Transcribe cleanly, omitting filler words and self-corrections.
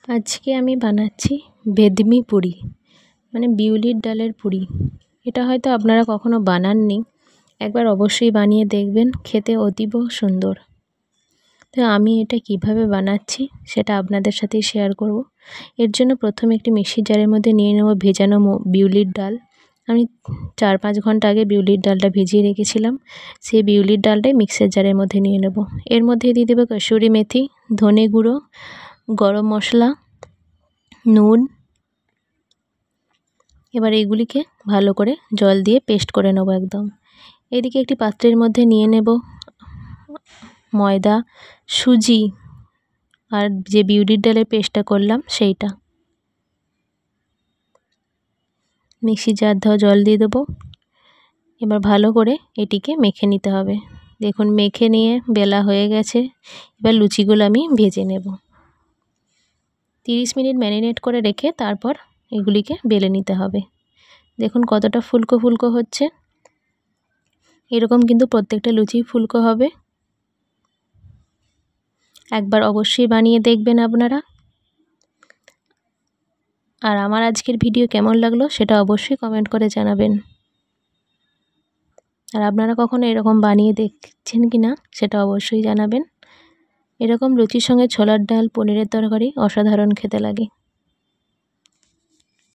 আজকে আমি বানাচ্ছি বেদমি পুরি, মানে বিউলির ডালের পুরি। এটা হয়তো আপনারা কখনো বানাননি, একবার অবশ্যই বানিয়ে দেখবেন, খেতে অতীব সুন্দর। তো আমি এটা কিভাবে বানাচ্ছি সেটা আপনাদের সাথে শেয়ার করব। এর জন্য প্রথমে একটি মিক্সির জারের মধ্যে নিয়ে নেব ভেজানো বিউলির ডাল। আমি 4-5 ঘন্টা আগে বিউলির ডালটা ভিজিয়ে রেখেছিলাম। সেই বিউলির ডালটাই মিক্সির জারের মধ্যে নিয়ে নেব। এর মধ্যে দিয়ে দেবো কসুরি মেথি, ধনে গুঁড়ো, গরম মশলা, নুন। এবার এগুলিকে ভালো করে জল দিয়ে পেস্ট করে নেব একদম। এদিকে একটি পাত্রের মধ্যে নিয়ে নেব ময়দা, সুজি আর যে বিউলির ডালের পেস্টটা করলাম সেইটা। মিক্সি জার ধোয়া জল দিয়ে দেবো। এবার ভালো করে এটিকে মেখে নিতে হবে। দেখুন মেখে নিয়ে বেলা হয়ে গেছে। এবার লুচিগুলো আমি ভেজে নেব। 30 মিনিট ম্যারিনেট করে রেখে তারপর এগুলিকে বেলে নিতে হবে। দেখুন কতটা ফুলকো ফুলকো হচ্ছে। এরকম কিন্তু প্রত্যেকটা লুচি ফুলকো হবে। একবার অবশ্যই বানিয়ে দেখবেন আপনারা। আর আমার আজকের ভিডিও কেমন লাগলো সেটা অবশ্যই কমেন্ট করে জানাবেন। আর আপনারা কখনো এরকম বানিয়ে দেখছেন কি না সেটা অবশ্যই জানাবেন। এরকম লুচির সঙ্গে ছোলার ডাল, পনিরের তরকারি অসাধারণ খেতে লাগে।